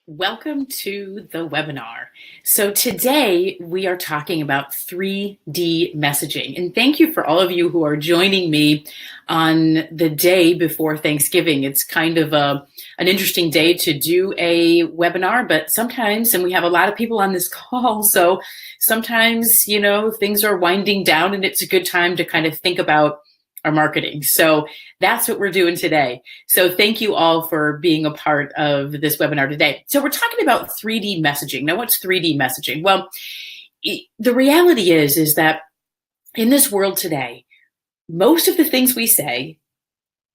Welcome to the webinar. So today we are talking about 3D messaging. And thank you for all of you who are joining me on the day before Thanksgiving. It's kind of an interesting day to do a webinar, but sometimes, and we have a lot of people on this call, so sometimes, things are winding down and it's a good time to kind of think about our marketing. So that's what we're doing today. So thank you all for being a part of this webinar today. So we're talking about 3D messaging. Now, what's 3D messaging? Well, the reality is that in this world today, most of the things we say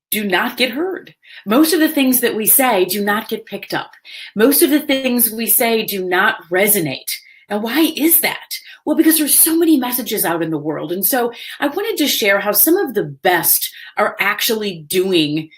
do not get heard. Most of the things that we say do not get picked up. Most of the things we say do not resonate. Now, why is that? Well, because there's so many messages out in the world. And so I wanted to share how some of the best are actually doing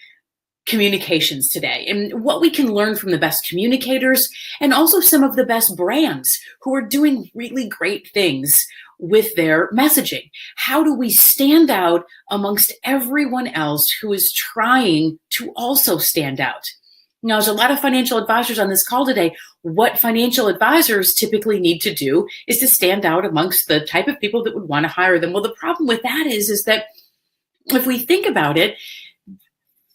communications today and what we can learn from the best communicators and also some of the best brands who are doing really great things with their messaging. How do we stand out amongst everyone else who is trying to also stand out? Now, there's a lot of financial advisors on this call today. What financial advisors typically need to do is to stand out amongst the type of people that would want to hire them. Well, the problem with that is that if we think about it,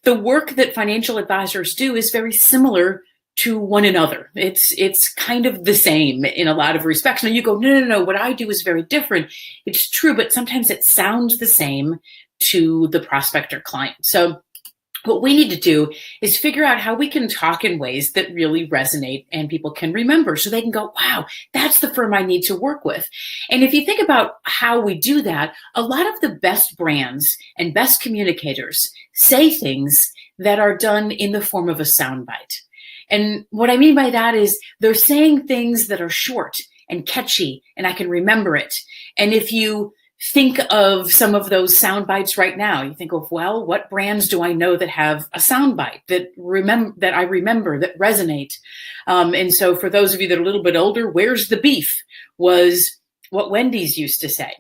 the work that financial advisors do is very similar to one another. It's kind of the same in a lot of respects. Now you go, no, what I do is very different. It's true, but sometimes it sounds the same to the prospect or client. So what we need to do is figure out how we can talk in ways that really resonate and people can remember so they can go, wow, that's the firm I need to work with. And if you think about how we do that, a lot of the best brands and best communicators say things that are done in the form of a soundbite. And what I mean by that is they're saying things that are short and catchy and I can remember it. And if you think of some of those sound bites right now. You think of, well, what brands do I know that have a sound bite that I remember that resonate? And so for those of you that are a little bit older, where's the beef was what Wendy's used to say.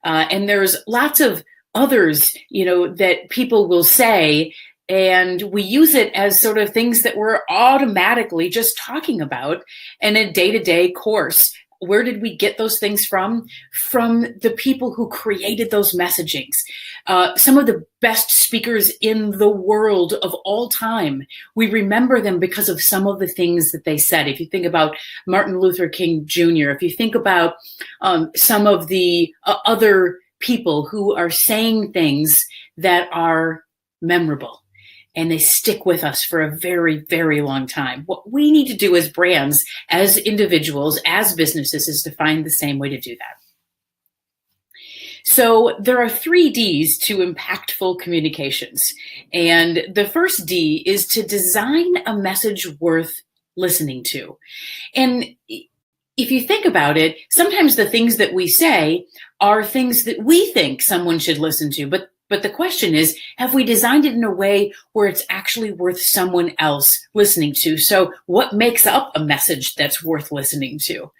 And there's lots of others, that people will say, and we use it as sort of things that we're automatically just talking about in a day-to-day course. Where did we get those things from? From the people who created those messagings. Some of the best speakers in the world of all time, we remember them because of some of the things that they said. If you think about Martin Luther King Jr., if you think about some of the other people who are saying things that are memorable, and they stick with us for a very, very long time. What we need to do as brands, as individuals, as businesses, is to find the same way to do that. So there are 3 Ds to impactful communications. And the first D is to design a message worth listening to. And if you think about it, sometimes the things that we say are things that we think someone should listen to, but the question is, have we designed it in a way where it's actually worth someone else listening to? So what makes up a message that's worth listening to?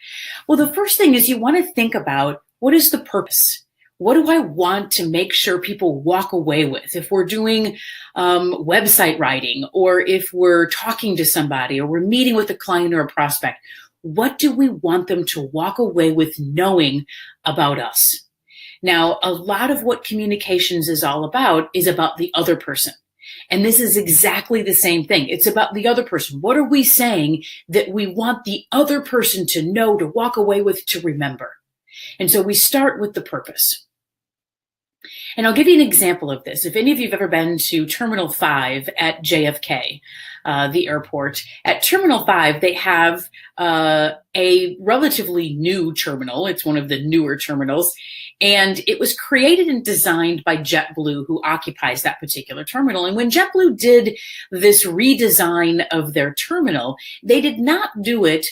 Well, the first thing is you want to think about, what is the purpose? What do I want to make sure people walk away with? If we're doing website writing, or if we're talking to somebody, or we're meeting with a client or a prospect, what do we want them to walk away with knowing about us? Now, a lot of what communications is all about is about the other person. And this is exactly the same thing. It's about the other person. What are we saying that we want the other person to know, to walk away with, to remember? And so we start with the purpose. And I'll give you an example of this. If any of you have ever been to Terminal 5 at JFK, the airport, at Terminal 5, they have a relatively new terminal. It's one of the newer terminals. And it was created and designed by JetBlue, who occupies that particular terminal. And when JetBlue did this redesign of their terminal, they did not do it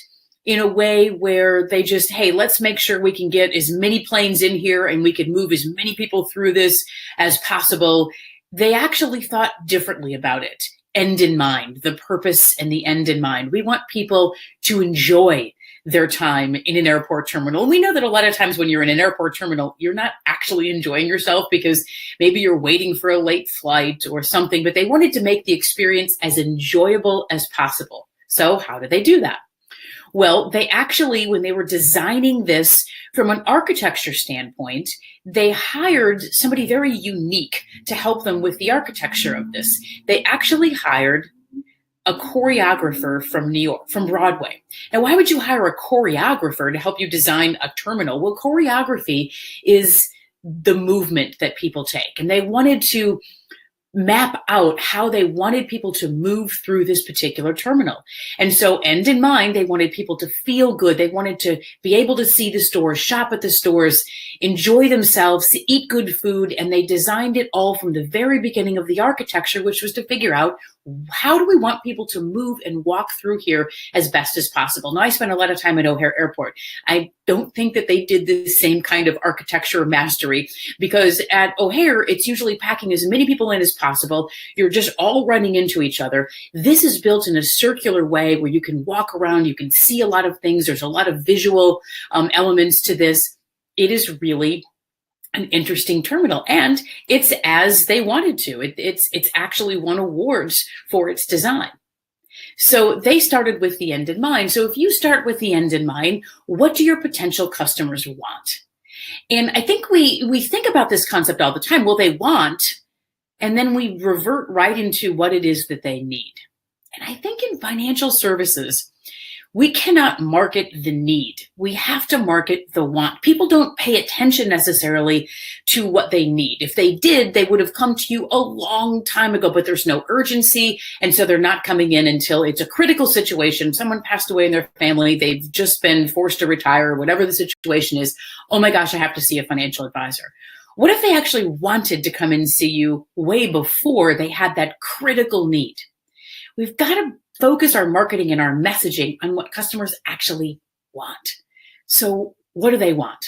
in a way where they just, hey, let's make sure we can get as many planes in here and we can move as many people through this as possible. They actually thought differently about it. End in mind, the purpose and the end in mind. We want people to enjoy their time in an airport terminal. And we know that a lot of times when you're in an airport terminal, you're not actually enjoying yourself because maybe you're waiting for a late flight or something, but they wanted to make the experience as enjoyable as possible. So how do they do that? Well, they actually, when they were designing this from an architecture standpoint, they hired somebody very unique to help them with the architecture of this. They actually hired a choreographer from New York, from Broadway. Now, why would you hire a choreographer to help you design a terminal? Well, choreography is the movement that people take, and they wanted to map out how they wanted people to move through this particular terminal. And so, end in mind, they wanted people to feel good. They wanted to be able to see the stores, shop at the stores, enjoy themselves, eat good food. And they designed it all from the very beginning of the architecture, which was to figure out, how do we want people to move and walk through here as best as possible? Now, I spent a lot of time at O'Hare Airport. I don't think that they did the same kind of architecture mastery, because at O'Hare, it's usually packing as many people in as possible. You're just all running into each other. This is built in a circular way where you can walk around, you can see a lot of things. There's a lot of visual elements to this. It is really an interesting terminal, and it's as they wanted to. It's actually won awards for its design. So they started with the end in mind. So if you start with the end in mind, what do your potential customers want? And I think we think about this concept all the time. Well, they want, and then we revert right into what it is that they need. And I think in financial services, we cannot market the need. We have to market the want. People don't pay attention necessarily to what they need. If they did, they would have come to you a long time ago, but there's no urgency. And so they're not coming in until it's a critical situation. Someone passed away in their family. They've just been forced to retire, whatever the situation is. Oh my gosh, I have to see a financial advisor. What if they actually wanted to come and see you way before they had that critical need? We've got to focus our marketing and our messaging on what customers actually want. So what do they want?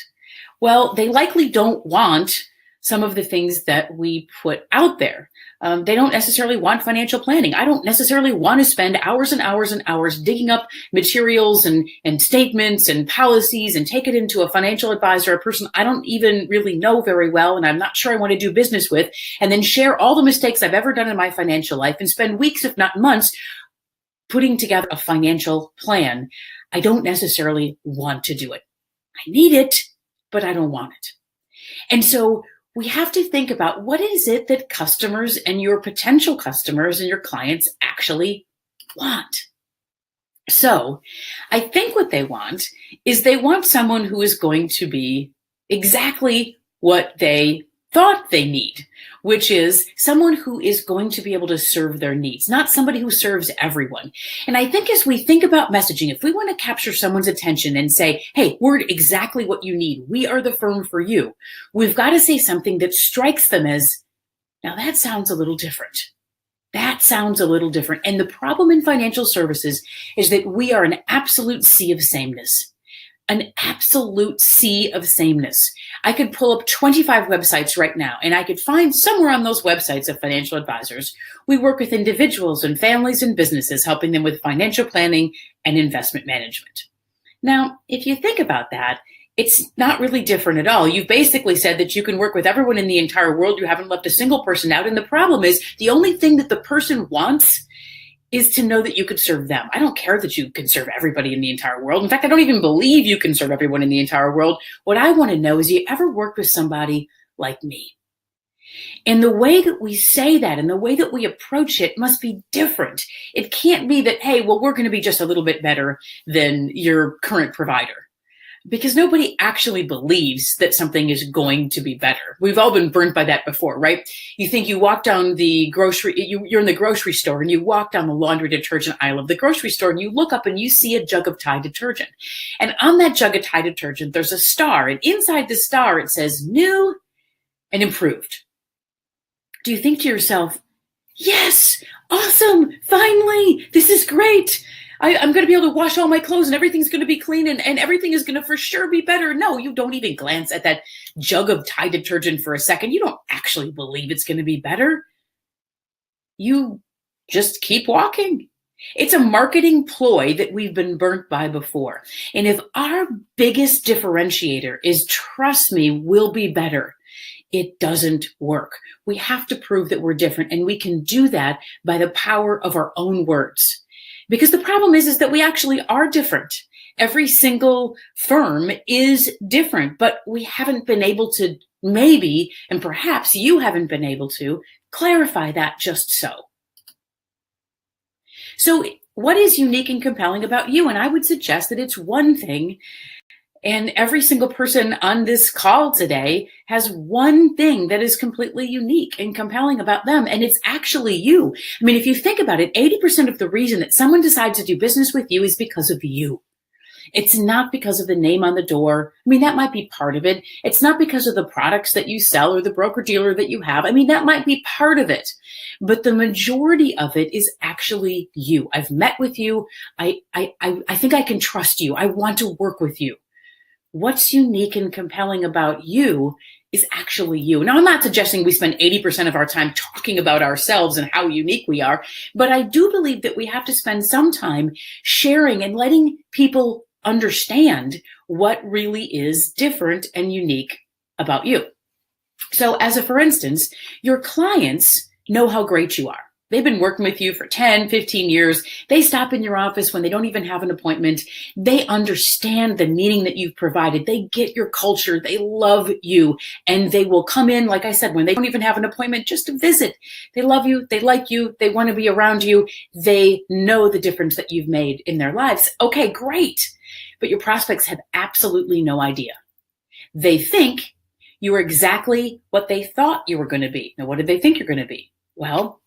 Well, they likely don't want some of the things that we put out there. They don't necessarily want financial planning. I don't necessarily want to spend hours and hours and hours digging up materials and statements and policies and take it into a financial advisor, a person I don't even really know very well and I'm not sure I want to do business with, and then share all the mistakes I've ever done in my financial life and spend weeks, if not months, putting together a financial plan. I don't necessarily want to do it. I need it, but I don't want it. And so we have to think about, what is it that customers and your potential customers and your clients actually want? So I think what they want is they want someone who is going to be exactly what they thought they need, which is someone who is going to be able to serve their needs, not somebody who serves everyone. And I think as we think about messaging, if we want to capture someone's attention and say, hey, we're exactly what you need, we are the firm for you, we've got to say something that strikes them as, now that sounds a little different. That sounds a little different. And the problem in financial services is that we are an absolute sea of sameness. An absolute sea of sameness. I could pull up 25 websites right now, and I could find somewhere on those websites of financial advisors. We work with individuals and families and businesses, helping them with financial planning and investment management. Now, if you think about that, it's not really different at all. You've basically said that you can work with everyone in the entire world. You haven't left a single person out. And the problem is, the only thing that the person wants is to know that you could serve them. I don't care that you can serve everybody in the entire world. In fact, I don't even believe you can serve everyone in the entire world. What I want to know is, you ever worked with somebody like me? And the way that we say that and the way that we approach it must be different. It can't be that, hey, well, we're going to be just a little bit better than your current provider. Because nobody actually believes that something is going to be better. We've all been burnt by that before, right? You think you walk down the grocery, you're in the grocery store and you walk down the laundry detergent aisle of the grocery store and you look up and you see a jug of Tide detergent. And on that jug of Tide detergent, there's a star. And inside the star, it says new and improved. Do you think to yourself, yes, awesome, finally, this is great. I'm going to be able to wash all my clothes and everything's going to be clean and everything is going to for sure be better. No, you don't even glance at that jug of Tide detergent for a second. You don't actually believe it's going to be better. You just keep walking. It's a marketing ploy that we've been burnt by before. And if our biggest differentiator is, trust me, we'll be better, it doesn't work. We have to prove that we're different, and we can do that by the power of our own words. Because the problem is that we actually are different. Every single firm is different, but we haven't been able to maybe, and perhaps you haven't been able to clarify that just so. So what is unique and compelling about you? And I would suggest that it's one thing. And every single person on this call today has one thing that is completely unique and compelling about them. And it's actually you. I mean, if you think about it, 80% of the reason that someone decides to do business with you is because of you. It's not because of the name on the door. I mean, that might be part of it. It's not because of the products that you sell or the broker dealer that you have. I mean, that might be part of it. But the majority of it is actually you. I've met with you. I think I can trust you. I want to work with you. What's unique and compelling about you is actually you. Now, I'm not suggesting we spend 80% of our time talking about ourselves and how unique we are, but I do believe that we have to spend some time sharing and letting people understand what really is different and unique about you. So for instance, your clients know how great you are. They've been working with you for 10, 15 years. They stop in your office when they don't even have an appointment. They understand the meaning that you've provided. They get your culture. They love you. And they will come in, like I said, when they don't even have an appointment, just to visit. They love you. They like you. They want to be around you. They know the difference that you've made in their lives. Okay, great. But your prospects have absolutely no idea. They think you are exactly what they thought you were going to be. Now, what did they think you're going to be? Well,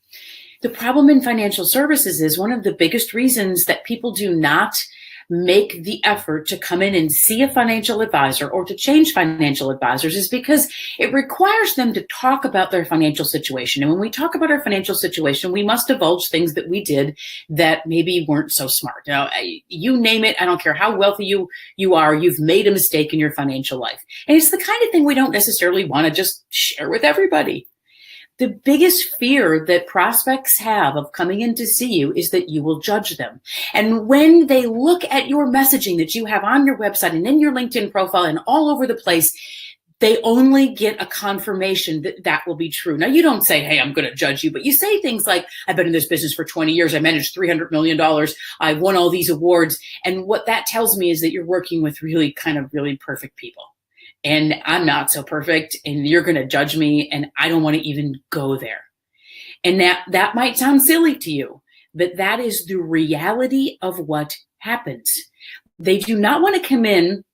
the problem in financial services is one of the biggest reasons that people do not make the effort to come in and see a financial advisor or to change financial advisors is because it requires them to talk about their financial situation. And when we talk about our financial situation, we must divulge things that we did that maybe weren't so smart. Now, you name it, I don't care how wealthy you are, you've made a mistake in your financial life. And it's the kind of thing we don't necessarily want to just share with everybody. The biggest fear that prospects have of coming in to see you is that you will judge them. And when they look at your messaging that you have on your website and in your LinkedIn profile and all over the place, they only get a confirmation that that will be true. Now, you don't say, hey, I'm going to judge you, but you say things like, I've been in this business for 20 years. I managed $300 million. I've won all these awards. And what that tells me is that you're working with really perfect people. And I'm not so perfect, and you're going to judge me, and I don't want to even go there. And that might sound silly to you, but that is the reality of what happens. They do not want to come in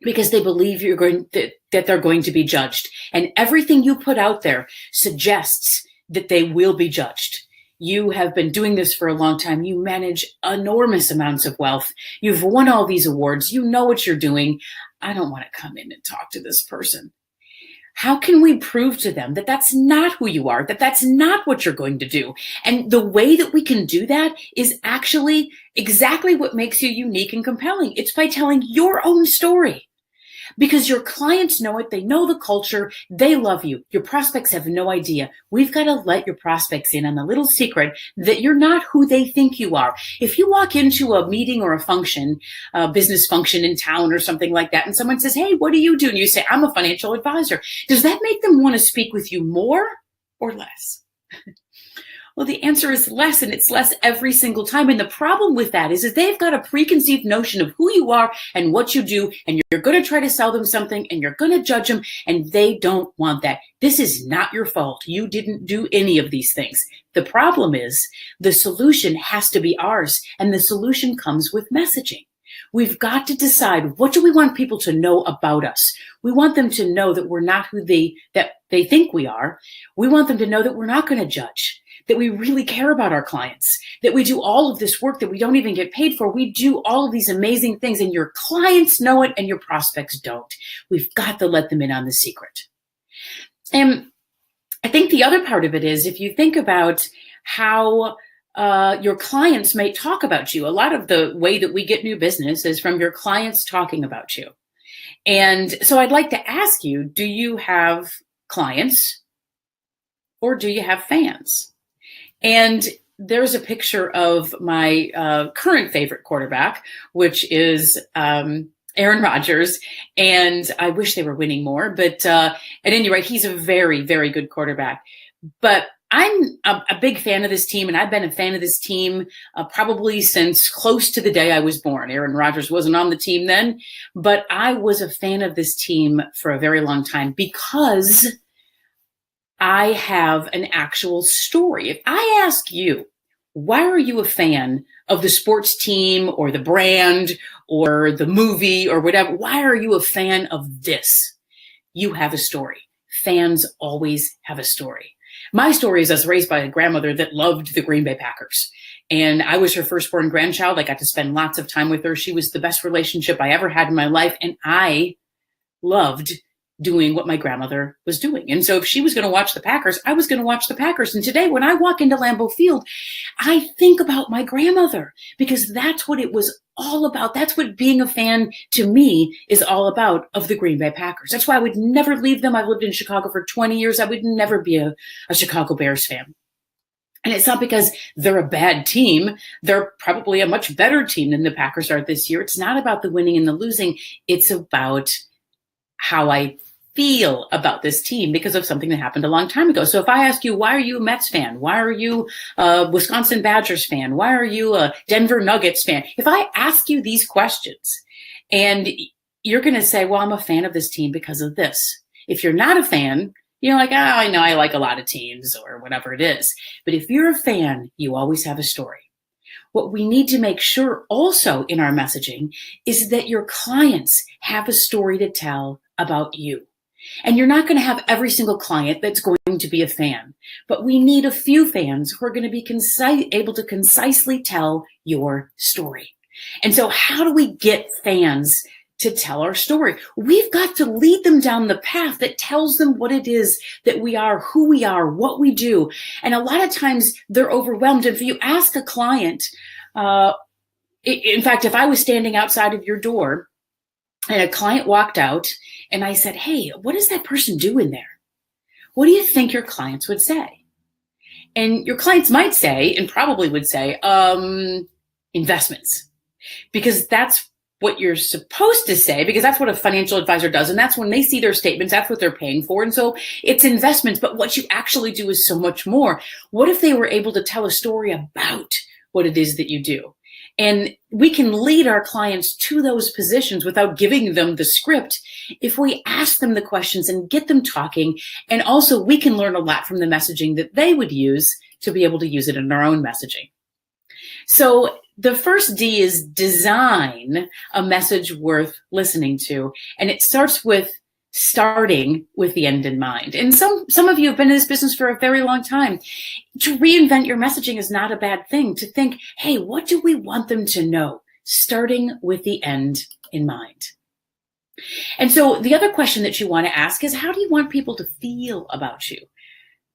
because they believe that they're going to be judged. And everything you put out there suggests that they will be judged. You have been doing this for a long time. You manage enormous amounts of wealth. You've won all these awards. You know what you're doing. I don't want to come in and talk to this person. How can we prove to them that that's not who you are, that that's not what you're going to do? And the way that we can do that is actually exactly what makes you unique and compelling. It's by telling your own story. Because your clients know it, they know the culture, they love you. Your prospects have no idea. We've got to let your prospects in on the little secret that you're not who they think you are. If you walk into a meeting or a function, a business function in town or something like that, and someone says, hey, what do you do? And you say, I'm a financial advisor. Does that make them want to speak with you more or less? Well, the answer is less, and it's less every single time. And the problem with that is they've got a preconceived notion of who you are and what you do, and you're going to try to sell them something, and you're going to judge them, and they don't want that. This is not your fault. You didn't do any of these things. The problem is the solution has to be ours, and the solution comes with messaging. We've got to decide, what do we want people to know about us? We want them to know that we're not who they think we are. We want them to know that we're not going to judge, that we really care about our clients, that we do all of this work that we don't even get paid for. We do all of these amazing things, and your clients know it and your prospects don't. We've got to let them in on the secret. And I think the other part of it is, if you think about how your clients may talk about you, a lot of the way that we get new business is from your clients talking about you. And so I'd like to ask you, do you have clients or do you have fans? And there's a picture of my current favorite quarterback, which is Aaron Rodgers. And I wish they were winning more, but at any rate, he's a very, very good quarterback. But I'm a big fan of this team, and I've been a fan of this team probably since close to the day I was born. Aaron Rodgers wasn't on the team then, but I was a fan of this team for a very long time because I have an actual story. If I ask you, why are you a fan of the sports team or the brand or the movie or whatever? Why are you a fan of this? You have a story. Fans always have a story. My story is I was raised by a grandmother that loved the Green Bay Packers. And I was her firstborn grandchild. I got to spend lots of time with her. She was the best relationship I ever had in my life. And I loved doing what my grandmother was doing. And so if she was going to watch the Packers, I was going to watch the Packers. And today when I walk into Lambeau Field, I think about my grandmother because that's what it was all about. That's what being a fan to me is all about of the Green Bay Packers. That's why I would never leave them. I've lived in Chicago for 20 years. I would never be a Chicago Bears fan. And it's not because they're a bad team. They're probably a much better team than the Packers are this year. It's not about the winning and the losing. It's about how I feel about this team because of something that happened a long time ago. So if I ask you, why are you a Mets fan? Why are you a Wisconsin Badgers fan? Why are you a Denver Nuggets fan? If I ask you these questions and you're going to say, well, I'm a fan of this team because of this. If you're not a fan, you're like, oh, I know I like a lot of teams or whatever it is. But if you're a fan, you always have a story. What we need to make sure also in our messaging is that your clients have a story to tell about you. And you're not going to have every single client that's going to be a fan, but we need a few fans who are going to be able to concisely tell your story. And so how do we get fans to tell our story? We've got to lead them down the path that tells them what it is that we are, who we are, what we do. And a lot of times they're overwhelmed. If you ask a client, in fact, if I was standing outside of your door and a client walked out and I said, hey, what does that person do in there? What do you think your clients would say? And your clients might say, and probably would say, investments, because that's what you're supposed to say, because that's what a financial advisor does. And that's when they see their statements, that's what they're paying for. And so it's investments, but what you actually do is so much more. What if they were able to tell a story about what it is that you do? And we can lead our clients to those positions without giving them the script if we ask them the questions and get them talking. And also we can learn a lot from the messaging that they would use to be able to use it in our own messaging. So the first D is design a message worth listening to. And it starts with starting with the end in mind. And some of you have been in this business for a very long time. To reinvent your messaging is not a bad thing. To think, hey, what do we want them to know? Starting with the end in mind. And so the other question that you want to ask is, how do you want people to feel about you?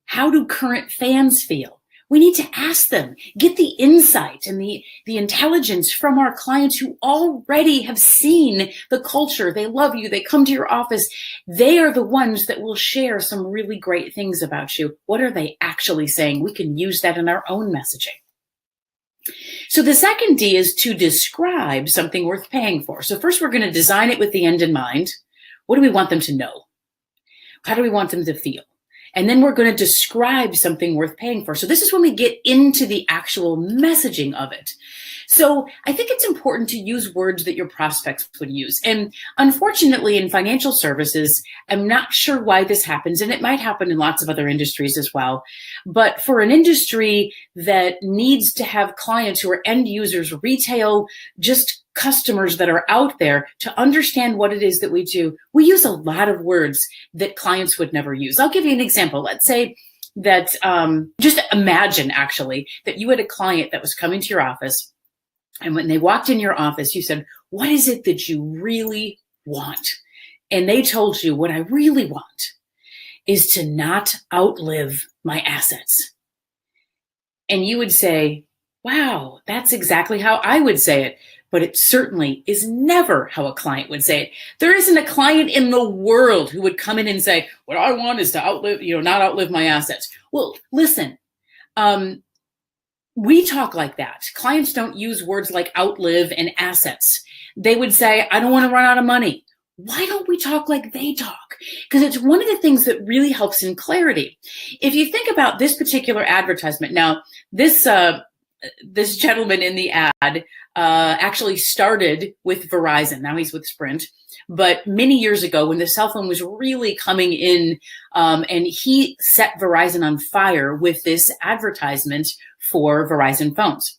How do current fans feel? We need to ask them, get the insight and the intelligence from our clients who already have seen the culture. They love you. They come to your office. They are the ones that will share some really great things about you. What are they actually saying? We can use that in our own messaging. So the second D is to describe something worth paying for. So first we're going to design it with the end in mind. What do we want them to know? How do we want them to feel? And then we're going to describe something worth paying for. So this is when we get into the actual messaging of it. So I think it's important to use words that your prospects would use. And unfortunately, in financial services, I'm not sure why this happens, and it might happen in lots of other industries as well. But for an industry that needs to have clients who are end users, retail, just customers that are out there, to understand what it is that we do, we use a lot of words that clients would never use. I'll give you an example. Let's say that, just imagine actually that you had a client that was coming to your office, and when they walked in your office, you said, what is it that you really want? And they told you, what I really want is to not outlive my assets. And you would say, wow, that's exactly how I would say it. But it certainly is never how a client would say it. There isn't a client in the world who would come in and say, what I want is to not outlive my assets. Well, listen, we talk like that. Clients don't use words like outlive and assets. They would say, I don't want to run out of money. Why don't we talk like they talk? network, because it's one of the things that really helps in clarity. If you think about this particular advertisement, now this gentleman in the ad actually started with Verizon. Now he's with Sprint. But many years ago, when the cell phone was really coming in, and he set Verizon on fire with this advertisement for Verizon phones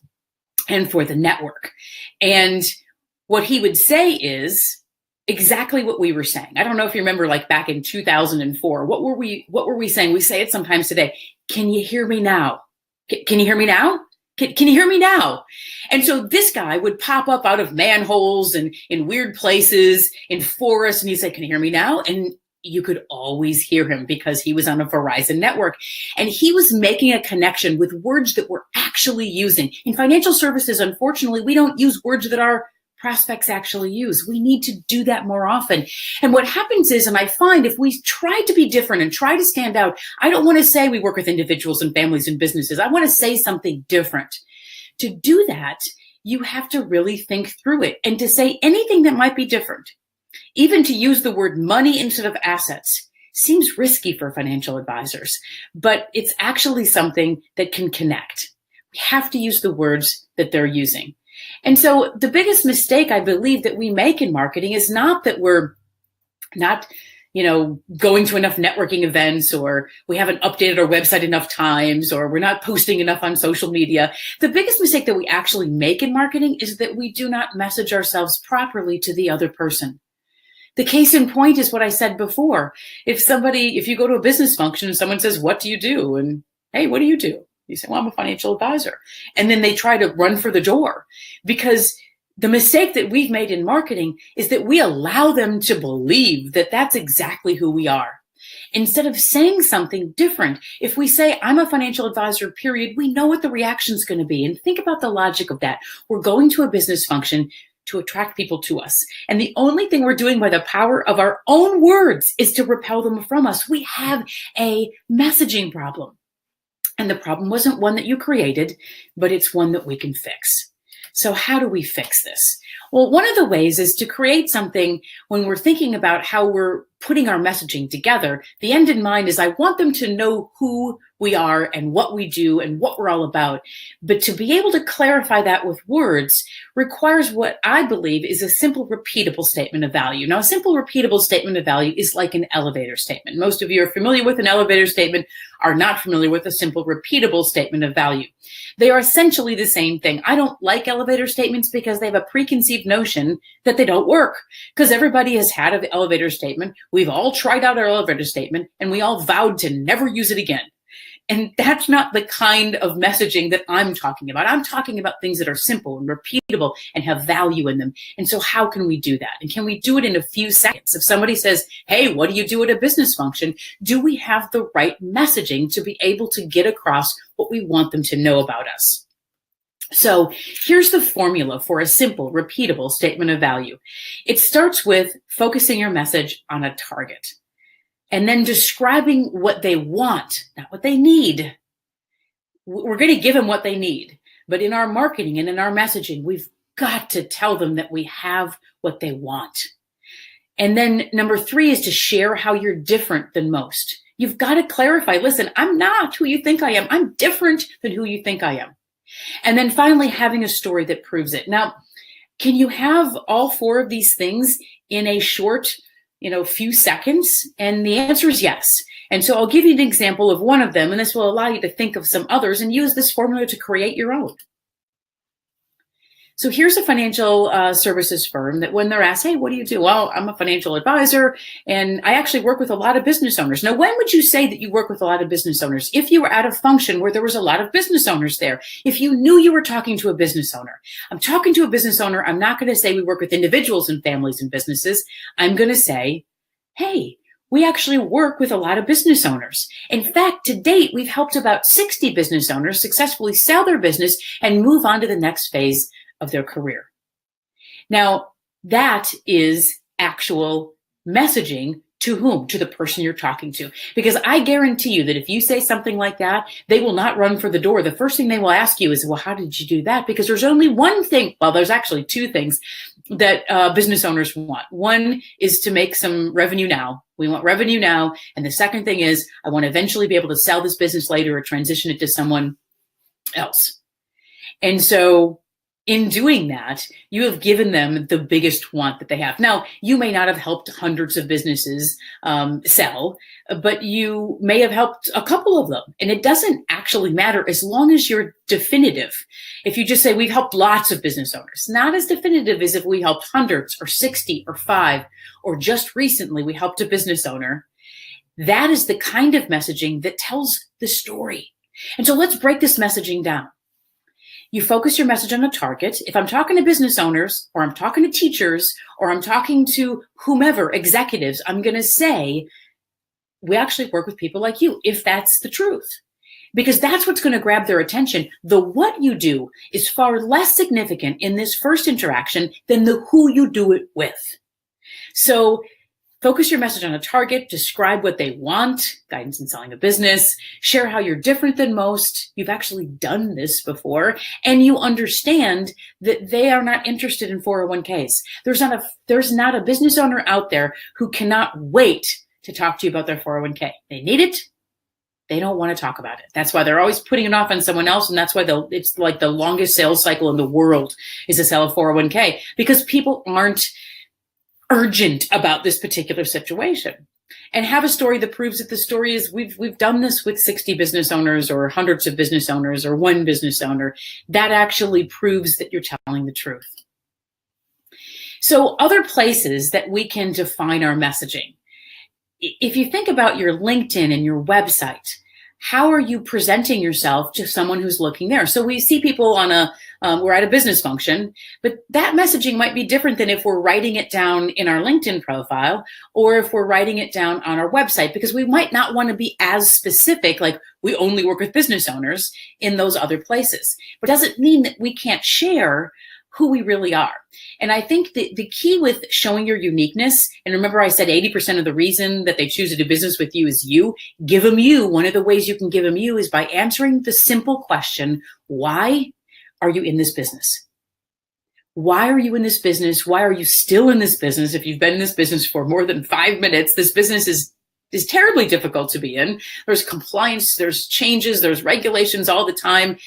and for the network. And what he would say is exactly what we were saying. I don't know if you remember, like back in 2004, what were we saying? We say it sometimes today. Can you hear me now? Can you hear me now? Can you hear me now? And so this guy would pop up out of manholes and in weird places, in forests, and he'd say, can you hear me now? And you could always hear him because he was on a Verizon network. And he was making a connection with words that we're actually using. In financial services, unfortunately, we don't use words that our prospects actually use. We need to do that more often. And what happens is, and I find if we try to be different and try to stand out, I don't want to say we work with individuals and families and businesses. I want to say something different. To do that, you have to really think through it. And to say anything that might be different, even to use the word money instead of assets, seems risky for financial advisors, but it's actually something that can connect. We have to use the words that they're using. And so the biggest mistake I believe that we make in marketing is not that we're not, going to enough networking events, or we haven't updated our website enough times, or we're not posting enough on social media. The biggest mistake that we actually make in marketing is that we do not message ourselves properly to the other person. The case in point is what I said before. If you go to a business function and someone says, what do you do? And hey, what do you do? You say, well, I'm a financial advisor. And then they try to run for the door, because the mistake that we've made in marketing is that we allow them to believe that that's exactly who we are. Instead of saying something different, if we say, I'm a financial advisor, period, we know what the reaction is going to be. And think about the logic of that. We're going to a business function to attract people to us. And the only thing we're doing by the power of our own words is to repel them from us. We have a messaging problem. And the problem wasn't one that you created, but it's one that we can fix. So how do we fix this? Well, one of the ways is to create something when we're thinking about how we're putting our messaging together. The end in mind is I want them to know who we are and what we do and what we're all about. But to be able to clarify that with words requires what I believe is a simple, repeatable statement of value. Now, a simple, repeatable statement of value is like an elevator statement. Most of you are familiar with an elevator statement, are not familiar with a simple, repeatable statement of value. They are essentially the same thing. I don't like elevator statements because they have a preconceived notion that they don't work, because everybody has had an elevator statement. We've all tried out our elevator statement and we all vowed to never use it again. And that's not the kind of messaging that I'm talking about. I'm talking about things that are simple and repeatable and have value in them. And so how can we do that? And can we do it in a few seconds? If somebody says, hey, what do you do at a business function? Do we have the right messaging to be able to get across what we want them to know about us? So here's the formula for a simple, repeatable statement of value. It starts with focusing your message on a target, and then describing what they want, not what they need. We're going to give them what they need. But in our marketing and in our messaging, we've got to tell them that we have what they want. And then number 3 is to share how you're different than most. You've got to clarify, listen, I'm not who you think I am. I'm different than who you think I am. And then finally, having a story that proves it. Now, can you have all 4 of these things in a short few seconds? And the answer is yes. And so I'll give you an example of one of them, and this will allow you to think of some others and use this formula to create your own. So here's a financial services firm that when they're asked, hey, what do you do? Well, I'm a financial advisor, and I actually work with a lot of business owners. Now, when would you say that you work with a lot of business owners? If you were at a function where there was a lot of business owners there, if you knew you were talking to a business owner. I'm talking to a business owner. I'm not going to say we work with individuals and families and businesses. I'm going to say, hey, we actually work with a lot of business owners. In fact, to date, we've helped about 60 business owners successfully sell their business and move on to the next phase of their career. Now, that is actual messaging to whom? To the person you're talking to. Because I guarantee you that if you say something like that, they will not run for the door. The first thing they will ask you is, well, how did you do that? Because there's only one thing. Well, there's actually 2 things that business owners want. One is to make some revenue now. We want revenue now. And the second thing is, I want to eventually be able to sell this business later or transition it to someone else. And so in doing that, you have given them the biggest want that they have. Now, you may not have helped hundreds of businesses sell, but you may have helped a couple of them. And it doesn't actually matter as long as you're definitive. If you just say, we've helped lots of business owners, not as definitive as if we helped hundreds or 60 or 5, or just recently we helped a business owner. That is the kind of messaging that tells the story. And so let's break this messaging down. You focus your message on a target. If I'm talking to business owners, or I'm talking to teachers, or I'm talking to whomever, executives, I'm going to say, we actually work with people like you, if that's the truth. Because that's what's going to grab their attention. The what you do is far less significant in this first interaction than the who you do it with. So focus your message on a target, describe what they want, guidance in selling a business, share how you're different than most. You've actually done this before, and you understand that they are not interested in 401ks. There's not a business owner out there who cannot wait to talk to you about their 401k. They need it. They don't want to talk about it. That's why they're always putting it off on someone else. And that's why it's like the longest sales cycle in the world is to sell a 401k, because people aren't urgent about this particular situation. And have a story that proves that the story is, we've done this with 60 business owners or hundreds of business owners or one business owner. That actually proves that you're telling the truth. So other places that we can define our messaging. If you think about your LinkedIn and your website, how are you presenting yourself to someone who's looking there? So we see people on we're at a business function, but that messaging might be different than if we're writing it down in our LinkedIn profile or if we're writing it down on our website, because we might not want to be as specific, like we only work with business owners in those other places. But it doesn't mean that we can't share who we really are. And I think the key with showing your uniqueness, and remember I said 80% of the reason that they choose to do business with you is you, give them you. One of the ways you can give them you is by answering the simple question, why are you in this business? Why are you in this business? Why are you still in this business? If you've been in this business for more than 5 minutes, this business is terribly difficult to be in. There's compliance, there's changes, there's regulations all the time.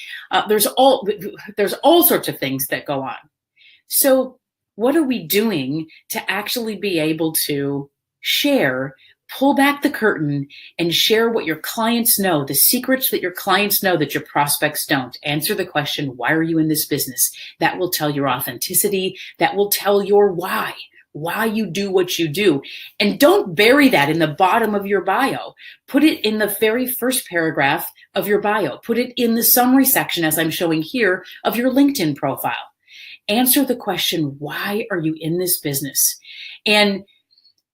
There's all sorts of things that go on. So what are we doing to actually be able to share, pull back the curtain and share what your clients know, the secrets that your clients know that your prospects don't? Answer the question, why are you in this business? That will tell your authenticity. That will tell your why you do what you do. And don't bury that in the bottom of your bio. Put it in the very first paragraph of your bio. Put it in the summary section, as I'm showing here, of your LinkedIn profile. Answer the question, why are you in this business? And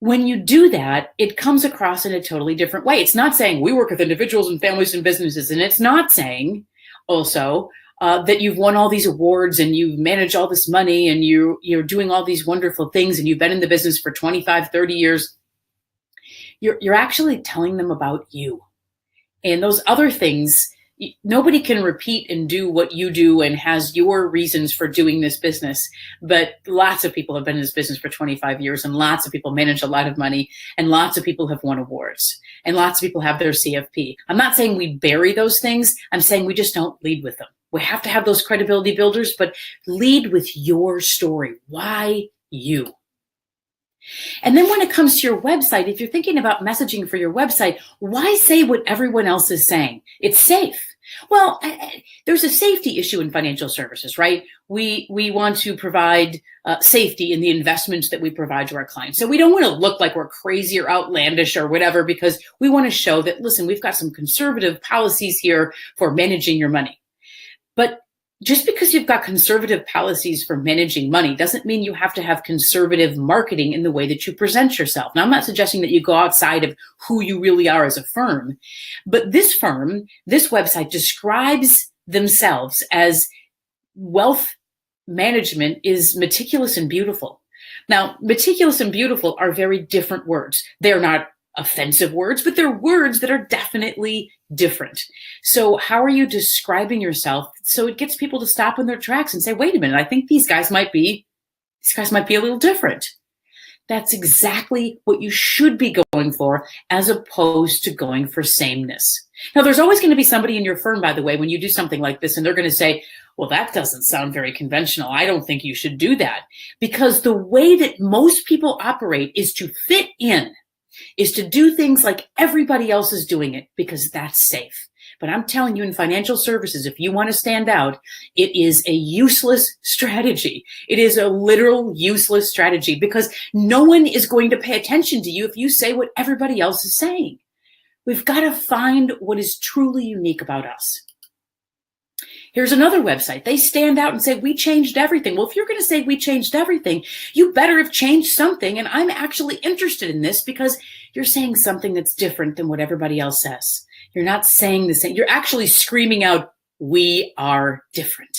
when you do that, it comes across in a totally different way. It's not saying we work with individuals and families and businesses. And it's not saying also that you've won all these awards and you've managed all this money and you're doing all these wonderful things and you've been in the business for 25, 30 years. You're actually telling them about you. And those other things, nobody can repeat and do what you do and has your reasons for doing this business. But lots of people have been in this business for 25 years and lots of people manage a lot of money and lots of people have won awards and lots of people have their CFP. I'm not saying we bury those things. I'm saying we just don't lead with them. We have to have those credibility builders, but lead with your story. Why you? And then when it comes to your website, if you're thinking about messaging for your website, why say what everyone else is saying? It's safe. Well, there's a safety issue in financial services, right? We want to provide safety in the investments that we provide to our clients. So we don't want to look like we're crazy or outlandish or whatever, because we want to show that, listen, we've got some conservative policies here for managing your money. But just because you've got conservative policies for managing money doesn't mean you have to have conservative marketing in the way that you present yourself. Now, I'm not suggesting that you go outside of who you really are as a firm, but this firm, this website describes themselves as wealth management is meticulous and beautiful. Now, meticulous and beautiful are very different words. They're not offensive words, but they're words that are definitely different. So how are you describing yourself so it gets people to stop in their tracks and say, wait a minute, I think these guys might be These guys might be a little different. That's exactly what you should be going for, as opposed to going for sameness. Now, there's always going to be somebody in your firm, by the way, when you do something like this, and they're going to say, well, that doesn't sound very conventional. I don't think you should do that. Because the way that most people operate is to fit in, is to do things like everybody else is doing it, because that's safe. But I'm telling you, in financial services, if you want to stand out, it is a useless strategy. It is a literal useless strategy, because no one is going to pay attention to you if you say what everybody else is saying. We've got to find what is truly unique about us. Here's another website. They stand out and say, we changed everything. Well, if you're going to say we changed everything, you better have changed something. And I'm actually interested in this, because you're saying something that's different than what everybody else says. You're not saying the same. You're actually screaming out, we are different.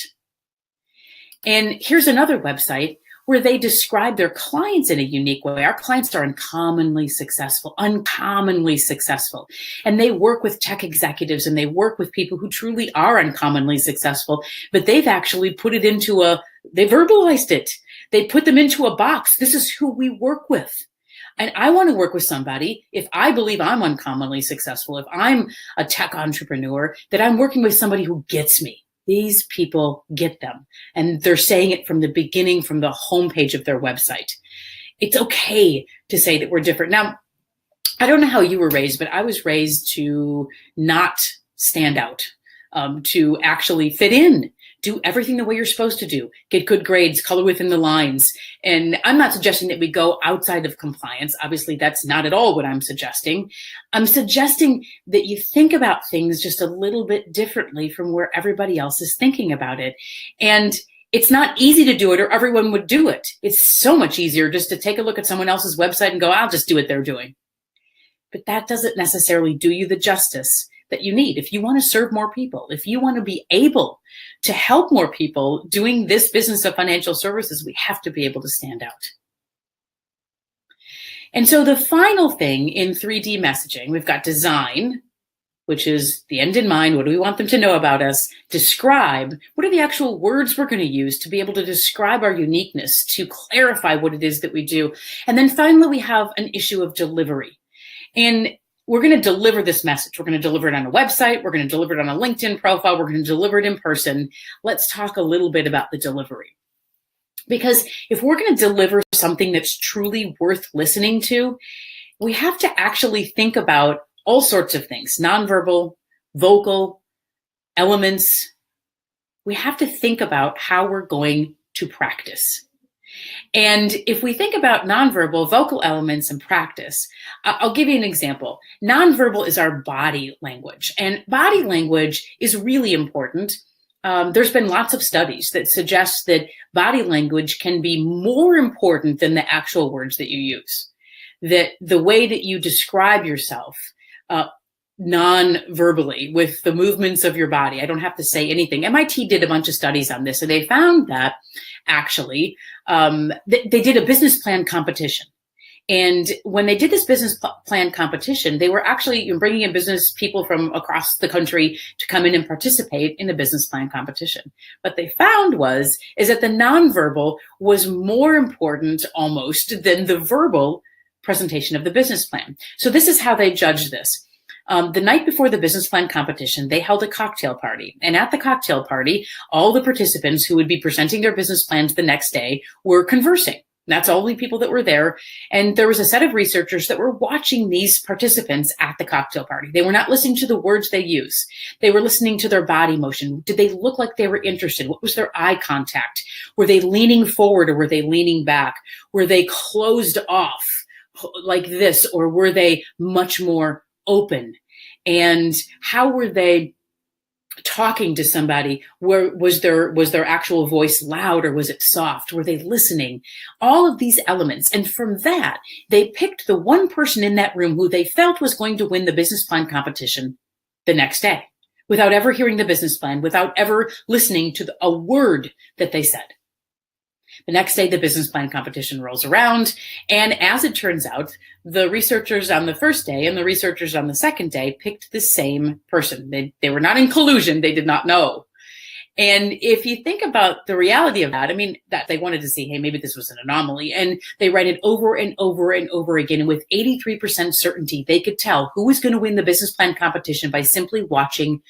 And here's another website where they describe their clients in a unique way. Our clients are uncommonly successful. And they work with tech executives, and they work with people who truly are uncommonly successful, but they've actually put it into they verbalized it. They put them into a box. This is who we work with. And I want to work with somebody, if I believe I'm uncommonly successful, if I'm a tech entrepreneur, that I'm working with somebody who gets me. These people get them. And they're saying it from the beginning, from the homepage of their website. It's okay to say that we're different. Now, I don't know how you were raised, but I was raised to not stand out, to actually fit in. Do everything the way you're supposed to do. Get good grades, color within the lines. And I'm not suggesting that we go outside of compliance. Obviously, that's not at all what I'm suggesting. I'm suggesting that you think about things just a little bit differently from where everybody else is thinking about it. And it's not easy to do it, or everyone would do it. It's so much easier just to take a look at someone else's website and go, I'll just do what they're doing. But that doesn't necessarily do you the justice that you need. If you want to serve more people, if you want to be able to help more people doing this business of financial services, we have to be able to stand out. And so the final thing in 3D messaging, we've got design, which is the end in mind. What do we want them to know about us? Describe. What are the actual words we're going to use to be able to describe our uniqueness, to clarify what it is that we do? And then finally, we have an issue of delivery. And we're going to deliver this message. We're going to deliver it on a website. We're going to deliver it on a LinkedIn profile. We're going to deliver it in person. Let's talk a little bit about the delivery. Because if we're going to deliver something that's truly worth listening to, we have to actually think about all sorts of things, nonverbal, vocal, elements. We have to think about how we're going to practice. And if we think about nonverbal, vocal elements, and practice, I'll give you an example. Nonverbal is our body language, and body language is really important. There's been lots of studies that suggest that body language can be more important than the actual words that you use. That the way that you describe yourself non-verbally with the movements of your body, I don't have to say anything. MIT did a bunch of studies on this, and they found that actually they did a business plan competition. And when they did this business plan competition, they were actually bringing in business people from across the country to come in and participate in the business plan competition. What they found is that the nonverbal was more important almost than the verbal presentation of the business plan. So this is how they judged this. The night before the business plan competition, they held a cocktail party. And at the cocktail party, all the participants who would be presenting their business plans the next day were conversing. That's all the people that were there. And there was a set of researchers that were watching these participants at the cocktail party. They were not listening to the words they use. They were listening to their body motion. Did they look like they were interested? What was their eye contact? Were they leaning forward, or were they leaning back? Were they closed off like this, or were they much more open? And how were they talking to somebody? Was their actual voice loud, or was it soft? Were they listening? All of these elements. And from that, they picked the one person in that room who they felt was going to win the business plan competition the next day, without ever hearing the business plan, without ever listening to a word that they said. The next day, the business plan competition rolls around. And as it turns out, the researchers on the first day and the researchers on the second day picked the same person. They were not in collusion. They did not know. And if you think about the reality of that, I mean, that they wanted to see, hey, maybe this was an anomaly. And they ran it over and over and over again. And with 83% certainty, they could tell who was going to win the business plan competition by simply watching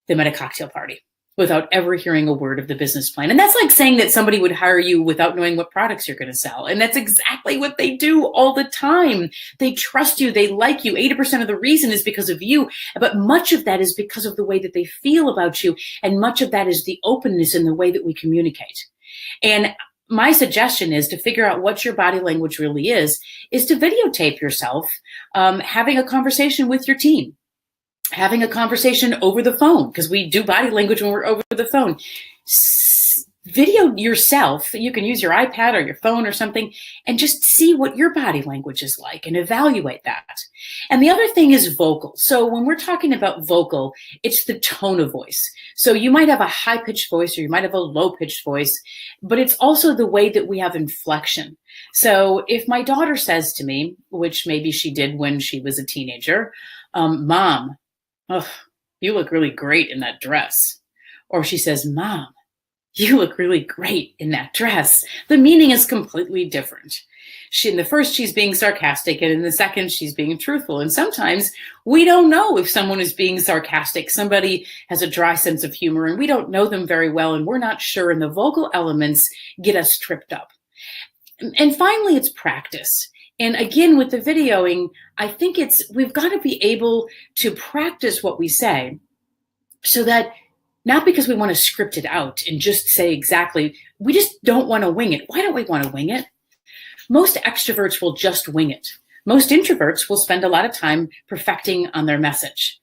them at a cocktail party without ever hearing a word of the business plan. And that's like saying that somebody would hire you without knowing what products you're going to sell. And that's exactly what they do all the time. They trust you. They like you. 80% of the reason is because of you, but much of that is because of the way that they feel about you. And much of that is the openness in the way that we communicate. And my suggestion is to figure out what your body language really is to videotape yourself having a conversation with your team. Having a conversation over the phone, because we do body language when we're over the phone. Video yourself. You can use your iPad or your phone or something and just see what your body language is like and evaluate that. And the other thing is vocal. So when we're talking about vocal, it's the tone of voice. So you might have a high-pitched voice or you might have a low-pitched voice, but it's also the way that we have inflection. So if my daughter says to me, which maybe she did when she was a teenager, Mom, oh, you look really great in that dress. Or she says, Mom, you look really great in that dress. The meaning is completely different. In the first, she's being sarcastic, and in the second, she's being truthful. And sometimes we don't know if someone is being sarcastic. Somebody has a dry sense of humor, and we don't know them very well, and we're not sure. And the vocal elements get us tripped up. And finally, it's practice. And again, with the videoing, I think we've got to be able to practice what we say so that not because we want to script it out and just say exactly, we just don't want to wing it. Why don't we want to wing it? Most extroverts will just wing it. Most introverts will spend a lot of time perfecting on their message.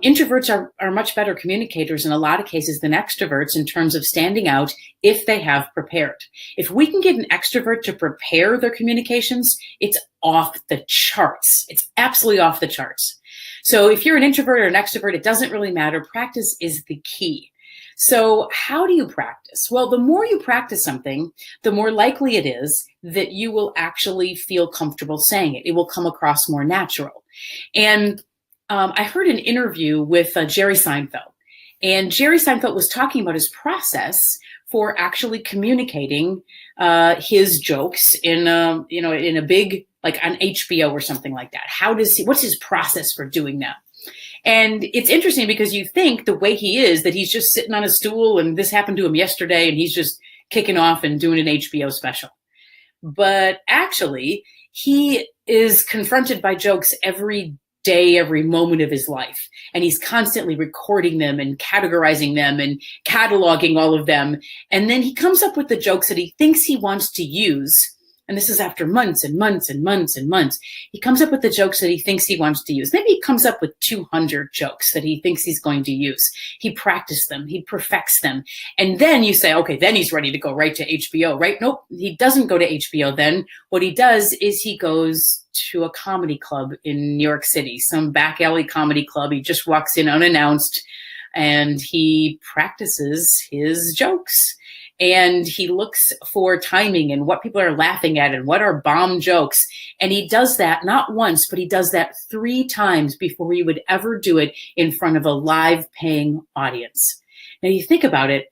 Introverts are much better communicators in a lot of cases than extroverts in terms of standing out if they have prepared. If we can get an extrovert to prepare their communications, it's off the charts. It's absolutely off the charts. So if you're an introvert or an extrovert, it doesn't really matter. Practice is the key. So how do you practice? Well, the more you practice something, the more likely it is that you will actually feel comfortable saying it. It will come across more natural. And I heard an interview with Jerry Seinfeld, and Jerry Seinfeld was talking about his process for actually communicating his jokes in a big, like on HBO or something like that. What's his process for doing that? And it's interesting because you think the way he is, that he's just sitting on a stool and this happened to him yesterday and he's just kicking off and doing an HBO special. But actually, he is confronted by jokes every day, every moment of his life. And he's constantly recording them and categorizing them and cataloging all of them. And then he comes up with the jokes that he thinks he wants to use. And this is after months and months and months and months. He comes up with the jokes that he thinks he wants to use. Maybe he comes up with 200 jokes that he thinks he's going to use. He practices them. He perfects them. And then you say, okay, then he's ready to go right to HBO, right? Nope, he doesn't go to HBO then. What he does is he goes to a comedy club in New York City, some back alley comedy club. He just walks in unannounced and he practices his jokes. And he looks for timing and what people are laughing at and what are bomb jokes. And he does that not once, but he does that 3 times before he would ever do it in front of a live paying audience. Now you think about it,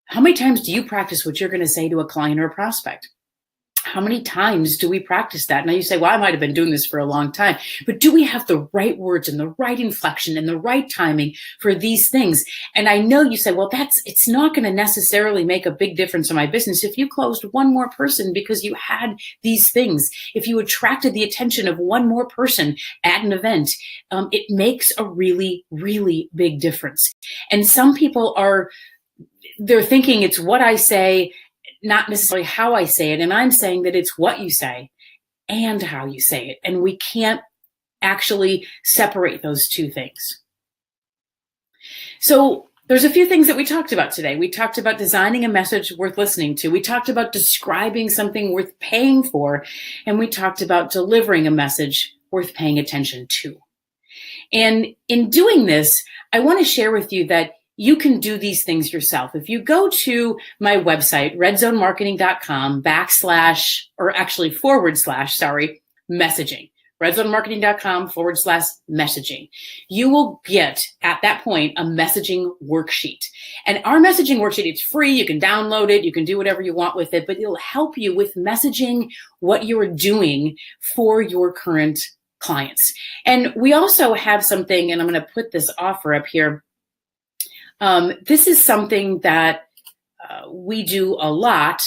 how many times do you practice what you're going to say to a client or a prospect? How many times do we practice that? Now you say, well, I might have been doing this for a long time, but do we have the right words and the right inflection and the right timing for these things? And I know you say, well, it's not going to necessarily make a big difference in my business if you closed one more person because you had these things. If you attracted the attention of one more person at an event, it makes a really, really big difference. And some people they're thinking it's what I say, not necessarily how I say it. And I'm saying that it's what you say and how you say it. And we can't actually separate those two things. So there's a few things that we talked about today. We talked about designing a message worth listening to. We talked about describing something worth paying for. And we talked about delivering a message worth paying attention to. And in doing this, I want to share with you that you can do these things yourself. If you go to my website, redzonemarketing.com /messaging, redzonemarketing.com/messaging. You will get at that point a messaging worksheet. And our messaging worksheet, it's free. You can download it. You can do whatever you want with it, but it'll help you with messaging what you're doing for your current clients. And we also have something, and I'm going to put this offer up here. This is something that we do a lot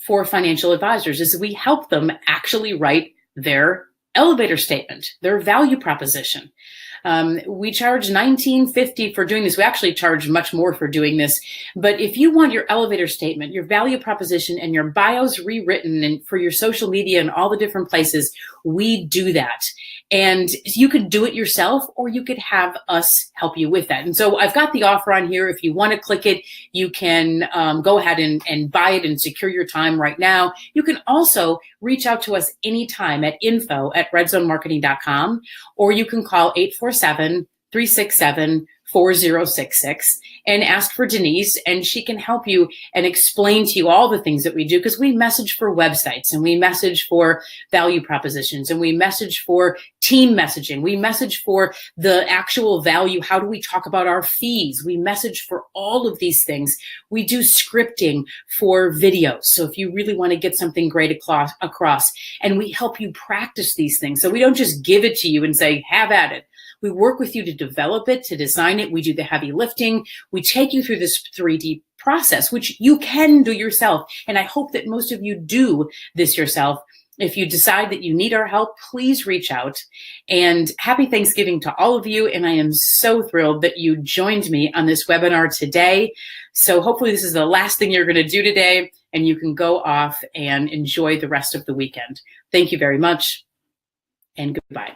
for financial advisors, is we help them actually write their elevator statement, their value proposition. We charge $19.50 for doing this. We actually charge much more for doing this. But if you want your elevator statement, your value proposition, and your bios rewritten and for your social media and all the different places, we do that. And you could do it yourself, or you could have us help you with that. And so I've got the offer on here. If you want to click it, you can go ahead and buy it and secure your time right now. You can also reach out to us anytime at info@redzonemarketing.com, or you can call 847-367-4066 and ask for Denise, and she can help you and explain to you all the things that we do, because we message for websites, and we message for value propositions, and we message for team messaging. We message for the actual value. How do we talk about our fees? We message for all of these things. We do scripting for videos. So if you really want to get something great across, and we help you practice these things. So we don't just give it to you and say, have at it. We work with you to develop it, to design it. We do the heavy lifting. We take you through this 3D process, which you can do yourself. And I hope that most of you do this yourself. If you decide that you need our help, please reach out. And happy Thanksgiving to all of you. And I am so thrilled that you joined me on this webinar today. So hopefully this is the last thing you're going to do today, and you can go off and enjoy the rest of the weekend. Thank you very much, and goodbye.